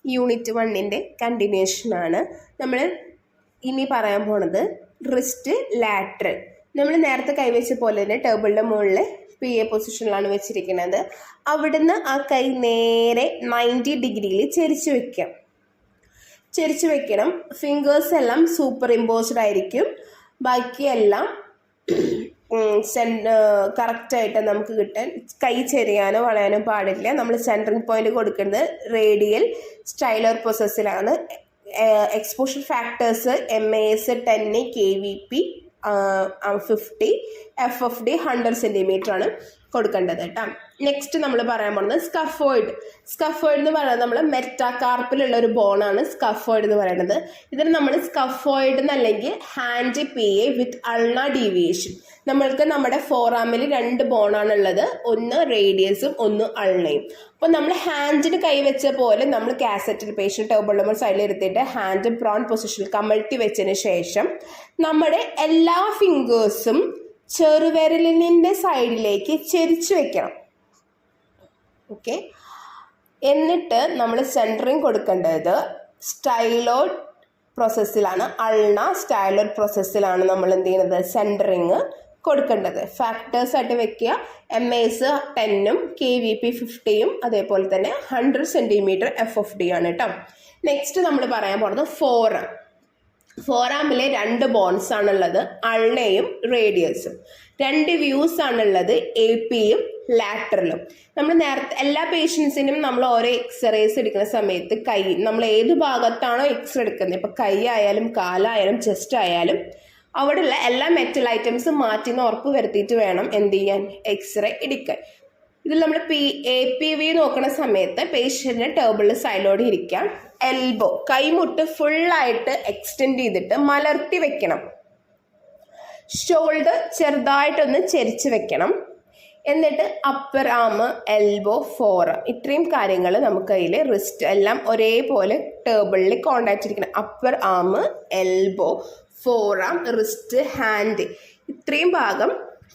Unit 1ൻ്റെ കണ്ടിന്യൂഷനാണ്. നമ്മൾ ഇനി പറയാൻ പോണത് റിസ്റ്റ് ലാറ്ററൽ. നമ്മൾ നേരത്തെ കൈവച്ച പോലെ തന്നെ ടേബിളിൻ്റെ മുകളിൽ PA പൊസിഷനിലാണ് വെച്ചിരിക്കുന്നത്. അവിടുന്ന് ആ കൈ നേരെ 90 ഡിഗ്രിയിൽ ചെരിച്ച് വെക്കണം. ഫിംഗേഴ്സ് എല്ലാം സൂപ്പർ ഇമ്പോസ്ഡ് ആയിരിക്കും. ബാക്കിയെല്ലാം കറക്റ്റായിട്ട് നമുക്ക് കിട്ടാൻ. കൈ ചെരിയാനോ വളയാനോ പാടില്ല. നമ്മൾ സെൻട്രിങ് പോയിന്റ് കൊടുക്കുന്നത് റേഡിയൽ സ്റ്റൈലർ പ്രോസസ്സിലാണ്. Exposure factors MAS 10, KVP 50, FFD 100 cm ആണ് കൊടുക്കേണ്ടത് കേട്ടോ. നെക്സ്റ്റ് നമ്മൾ പറയാൻ പോകുന്നത് സ്കഫോയിഡ് എന്ന് പറയുന്നത് നമ്മൾ മെറ്റാകാർപ്പിലുള്ള ഒരു ബോണാണ് സ്കഫോയിഡ് എന്ന് പറയുന്നത്. ഇതിന് നമ്മൾ സ്കഫോയിഡ് എന്നല്ലെങ്കിൽ ഹാൻഡ് PA വിത്ത് അൾണ ഡീവിയേഷൻ. നമ്മൾക്ക് നമ്മുടെ ഫോറാമിൽ 2 ബോണാണുള്ളത്, ഒന്ന് റേഡിയസും ഒന്ന് അൾണയും. അപ്പോൾ നമ്മൾ ഹാൻഡിന് കൈവച്ച പോലെ നമ്മൾ കാസറ്റിൽ പേഷ്യൻ്റ് ടേബിൾ സൈഡിൽ എടുത്തിട്ട് ഹാൻഡ് പ്രോൺ പൊസിഷനിൽ കമഴ്ത്തി വെച്ചതിന് ശേഷം നമ്മുടെ എല്ലാ ഫിംഗേഴ്സും ചെറുവിരലിൻ്റെ സൈഡിലേക്ക് ചെരിച്ച് വെക്കണം. ഓക്കെ. എന്നിട്ട് നമ്മൾ സെൻറ്ററിങ് കൊടുക്കേണ്ടത് സ്റ്റൈലോഡ് പ്രോസസ്സിലാണ്. അൾണ സ്റ്റൈലോഡ് പ്രോസസ്സിലാണ് നമ്മൾ എന്ത് ചെയ്യുന്നത്, സെൻറ്ററിങ് കൊടുക്കേണ്ടത്. ഫാക്ടേഴ്സായിട്ട് വെക്കുക. MAS 10, KVP 50, അതേപോലെ തന്നെ 100 cm FFD ആണ് കേട്ടോ. നെക്സ്റ്റ് നമ്മൾ പറയാൻ പോകുന്നത് ഫോറാമിലെ 2 ബോൺസ് ആണുള്ളത്, അൾണയും റേഡിയസും. 2 വ്യൂസ് ആണുള്ളത്, APയും ലാറ്ററലും. നമ്മൾ നേരത്തെ എല്ലാ പേഷ്യൻസിനും നമ്മൾ ഓരോ എക്സ്റേസ് എടുക്കുന്ന സമയത്ത് കൈ നമ്മൾ ഏത് ഭാഗത്താണോ എക്സ്റേ എടുക്കുന്നത്, ഇപ്പോൾ കൈ ആയാലും കാലായാലും ചെസ്റ്റ് ആയാലും അവിടെയുള്ള എല്ലാ മെറ്റൽ ഐറ്റംസും മാറ്റിന്ന് ഉറപ്പ് വരുത്തിയിട്ട് വേണം എന്ത് ചെയ്യാൻ, എക്സ്റേ എടുക്കാൻ. ഇതിൽ നമ്മൾ APV നോക്കുന്ന സമയത്ത് പേഷ്യൻറ്റിന് ടേബിളിൽ സൈഡിലോട് ഇരിക്കാം. എൽബോ കൈമുട്ട് ഫുള്ളായിട്ട് എക്സ്റ്റെൻഡ് ചെയ്തിട്ട് മലർത്തി വെക്കണം. ഷോൾഡർ ചെറുതായിട്ടൊന്ന് ചെരിച്ച് വെക്കണം. എന്നിട്ട് അപ്പർ ആം, എൽബോ, ഫോറം, ഇത്രയും കാര്യങ്ങൾ നമുക്ക് കയ്യിൽ റിസ്റ്റ് എല്ലാം ഒരേപോലെ ടേബിളിൽ കോണ്ടാക്ട് ഇരിക്കണം. അപ്പർ ആം, എൽബോ, ഫോറാം, റിസ്റ്റ്, ഹാൻഡ്, ഇത്രയും ഭാഗം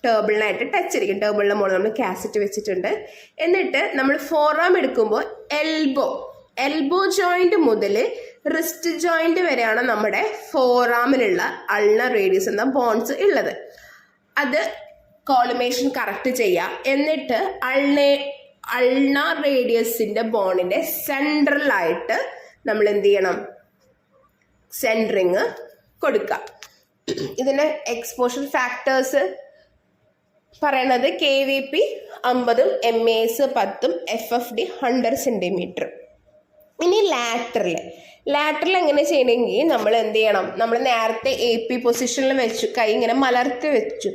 ടേബിളിനായിട്ട് ടച്ച് ഇരിക്കും. ടേബിളിൻ്റെ മുകളിൽ നമ്മൾ കാസറ്റ് വെച്ചിട്ടുണ്ട്. എന്നിട്ട് നമ്മൾ ഫോറാം എടുക്കുമ്പോൾ എൽബോ ജോയിന്റ് മുതൽ റിസ്റ്റ് ജോയിന്റ് വരെയാണ് നമ്മുടെ ഫോറാമിലുള്ള അൾണ റേഡിയസ് എന്ന ബോൺസ് ഉള്ളത്. അത് കോളിമേഷൻ കറക്റ്റ് ചെയ്യുക. എന്നിട്ട് അൾണ റേഡിയസിൻ്റെ ബോണിൻ്റെ സെൻട്രലായിട്ട് നമ്മൾ എന്ത് ചെയ്യണം, സെൻറ്ററിങ് കൊടുക്കുക. ഇതിൻ്റെ എക്സ്പോഷർ ഫാക്ടേഴ്സ് പറയണത് KVP 50, MAS 10, FFD 100 cm. ഇനി ലാറ്ററൽ എങ്ങനെ ചെയ്യണമെങ്കിൽ നമ്മൾ എന്ത് ചെയ്യണം, നമ്മൾ നേരത്തെ AP പൊസിഷനിൽ വെച്ചു, കൈ ഇങ്ങനെ മലർത്തി വെച്ചു.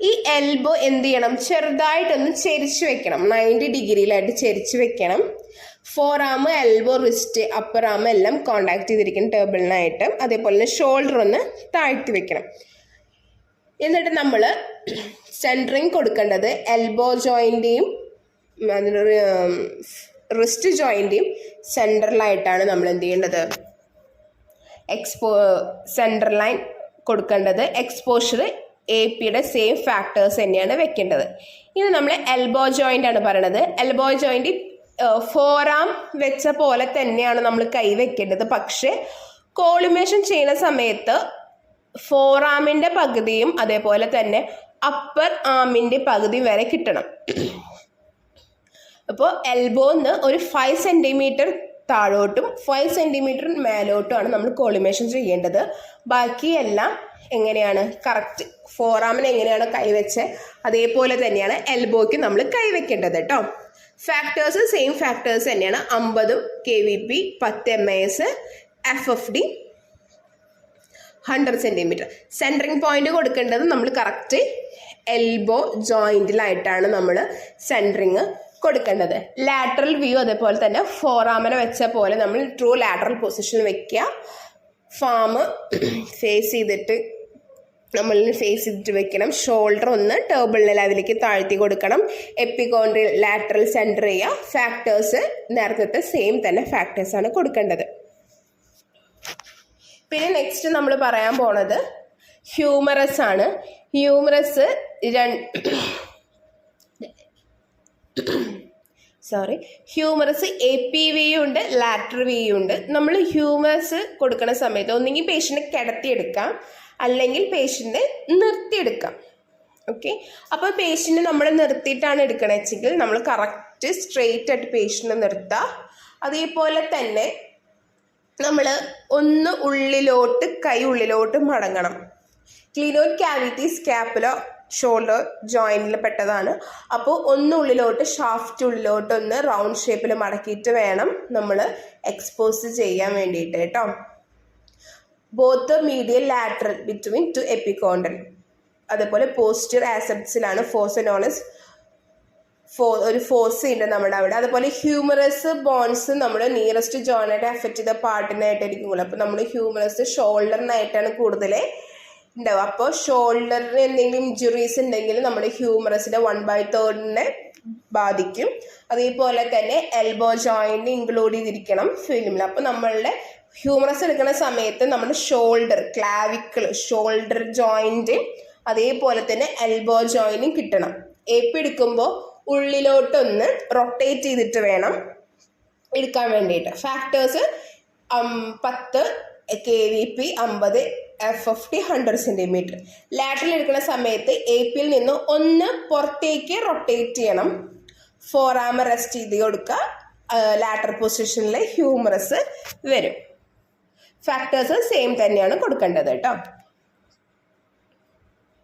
ഈ എൽബോ എന്ത് ചെയ്യണം, ചെറുതായിട്ടൊന്ന് ചെരിച്ച് വെക്കണം. 90 ഡിഗ്രിയിലായിട്ട് ചെരിച്ച് വെക്കണം. ഫോറാം, എൽബോ, റിസ്റ്റ്, അപ്പർ ആം എല്ലാം കോണ്ടാക്ട് ചെയ്തിരിക്കണം ടേബിളിനായിട്ട്. അതേപോലെ തന്നെ ഷോൾഡർ ഒന്ന് താഴ്ത്തി വെക്കണം. എന്നിട്ട് നമ്മൾ സെൻറ്ററിങ് കൊടുക്കേണ്ടത് എൽബോ ജോയിൻ്റെയും റിസ്റ്റ് ജോയിൻ്റെയും സെൻട്രലായിട്ടാണ് നമ്മൾ എന്ത് ചെയ്യേണ്ടത്, സെൻട്രൽ ലൈൻ കൊടുക്കേണ്ടത്. എക്സ്പോഷർ APയുടെ സെയിം ഫാക്ടേഴ്സ് തന്നെയാണ് വെക്കേണ്ടത്. ഇനി നമ്മൾ എൽബോ ജോയിൻ്റ് ആണ് പറയണത്. എൽബോ ജോയിൻ്റ് ഫോറാം വെച്ച പോലെ തന്നെയാണ് നമ്മൾ കൈ വെക്കേണ്ടത്. പക്ഷേ കോളിമേഷൻ ചെയ്യുന്ന സമയത്ത് ഫോറാമിൻ്റെ പകുതിയും അതേപോലെ തന്നെ അപ്പർ ആമിൻ്റെ പകുതി വരെ കിട്ടണം. അപ്പോൾ എൽബോന്ന് ഒരു 5 cm താഴോട്ടും 5 cm മേലോട്ടുമാണ് നമ്മൾ കോളിമേഷൻ ചെയ്യേണ്ടത്. ബാക്കിയെല്ലാം എങ്ങനെയാണ് കറക്റ്റ് ഫോറാമിന് എങ്ങനെയാണ് കൈവച്ച് അതേപോലെ തന്നെയാണ് എൽബോയ്ക്ക് നമ്മൾ കൈവയ്ക്കേണ്ടത് കേട്ടോ. ഫാക്ടേഴ്സ് സെയിം ഫാക്ടേഴ്സ് തന്നെയാണ്. 50 KVP, 10 MAS, FFD 100 cm. Centring point കൊടുക്കേണ്ടത് നമ്മൾ കറക്റ്റ് എൽബോ ജോയിൻറ്റിലായിട്ടാണ് നമ്മൾ സെൻറ്ററിങ് കൊടുക്കേണ്ടത്. ലാറ്ററൽ വ്യൂ അതേപോലെ തന്നെ ഫോറാമിനെ വെച്ച പോലെ നമ്മൾ ട്രൂ ലാറ്ററൽ പൊസിഷൻ വെക്കുക. ഫാം ഫേസ് ചെയ്തിട്ട് വെക്കണം. ഷോൾഡർ ഒന്ന് ടേബിളിൻ്റെ ലെവലിലേക്ക് താഴ്ത്തി കൊടുക്കണം. എപ്പികോൺഡ്രിയൽ ലാറ്ററൽ സെൻറ്റർ ചെയ്യുക. ഫാക്ടേഴ്സ് നേരത്തെ സെയിം തന്നെ ഫാക്ടേഴ്സാണ് കൊടുക്കേണ്ടത്. പിന്നെ നെക്സ്റ്റ് നമ്മൾ പറയാൻ പോണത് ഹ്യൂമറസ് ആണ്. ഹ്യൂമറസ് ഹ്യൂമറസ് APV ഉണ്ട്, ലാറ്റർ VE ഉണ്ട്. നമ്മൾ ഹ്യൂമറസ് കൊടുക്കുന്ന സമയത്ത് ഒന്നെങ്കിൽ പേഷ്യൻറ്റിനെ കിടത്തിയെടുക്കാം, അല്ലെങ്കിൽ പേഷ്യൻറ്റിനെ നിർത്തിയെടുക്കാം. ഓക്കെ, അപ്പോൾ പേഷ്യൻറ്റ് നമ്മൾ നിർത്തിയിട്ടാണ് എടുക്കണമെന്ന് വെച്ചെങ്കിൽ നമ്മൾ കറക്റ്റ് സ്ട്രെയിറ്റ് ആയിട്ട് പേഷ്യൻറ്റിനെ നിർത്തുക. അതേപോലെ തന്നെ നമ്മൾ ഒന്ന് ഉള്ളിലോട്ട്, കൈ ഉള്ളിലോട്ട് മടങ്ങണം. ക്ലിനോയിഡ് ക്യാവിറ്റി സ്കാപ്പുലർ ഷോൾഡർ ജോയിൻറ്റിൽ പെട്ടതാണ്. അപ്പോൾ ഒന്ന് ഉള്ളിലോട്ട്, ഷാഫ്റ്റ് ഉള്ളിലോട്ട് ഒന്ന് റൗണ്ട് ഷേപ്പിൽ മടക്കിയിട്ട് വേണം നമ്മൾ എക്സ്പോസ് ചെയ്യാൻ വേണ്ടിയിട്ട് കേട്ടോ. Both medial lateral between two epicondyle. അതേപോലെ പോസ്റ്റർ ആസെപ്റ്റ്സിലാണ് ഫോഴ്സ് ഒരു ഫോഴ്സ് ഉണ്ട് നമ്മുടെ അവിടെ. അതുപോലെ ഹ്യൂമറസ് ബോൺസ് നമ്മുടെ നിയറസ്റ്റ് ജോയിനായിട്ട് അഫക്റ്റ് ചെയ്ത പാർട്ടിനായിട്ടായിരിക്കും കൂടുതൽ. അപ്പോൾ നമ്മൾ ഹ്യൂമറസ് ഷോൾഡറിനായിട്ടാണ് കൂടുതൽ ഉണ്ടാവുക. അപ്പോൾ ഷോൾഡറിന് എന്തെങ്കിലും ഇഞ്ചുറീസ് ഉണ്ടെങ്കിൽ നമ്മുടെ ഹ്യൂമറസിൻ്റെ 1/3 ബാധിക്കും. അതേപോലെ തന്നെ എൽബോ ജോയിൻറ്റ് ഇൻക്ലൂഡ് ചെയ്തിരിക്കണം ഫിലിമിൽ. അപ്പോൾ നമ്മളുടെ ഹ്യൂമറസ് എടുക്കുന്ന സമയത്ത് നമ്മുടെ ഷോൾഡർ, ക്ലാവിക്കിൾ, ഷോൾഡർ ജോയിൻറ്റ് അതേപോലെ തന്നെ എൽബോ ജോയിൻറ്റും കിട്ടണം. AP എടുക്കുമ്പോൾ ഉള്ളിലോട്ടൊന്ന് റൊട്ടേറ്റ് ചെയ്തിട്ട് വേണം എടുക്കാൻ വേണ്ടിയിട്ട്. Factors 10 KVP, 50 FFT, 100 cm. Lateral എടുക്കുന്ന സമയത്ത് APയിൽ നിന്ന് ഒന്ന് പുറത്തേക്ക് റൊട്ടേറ്റ് ചെയ്യണം. ഫോറാം റെസ്റ്റ് ചെയ്ത് കൊടുക്കുക. ലാറ്ററൽ പൊസിഷനിൽ ഹ്യൂമറസ് വരും. ഫാക്ടേഴ്സ് സെയിം തന്നെയാണ് കൊടുക്കേണ്ടത് കേട്ടോ.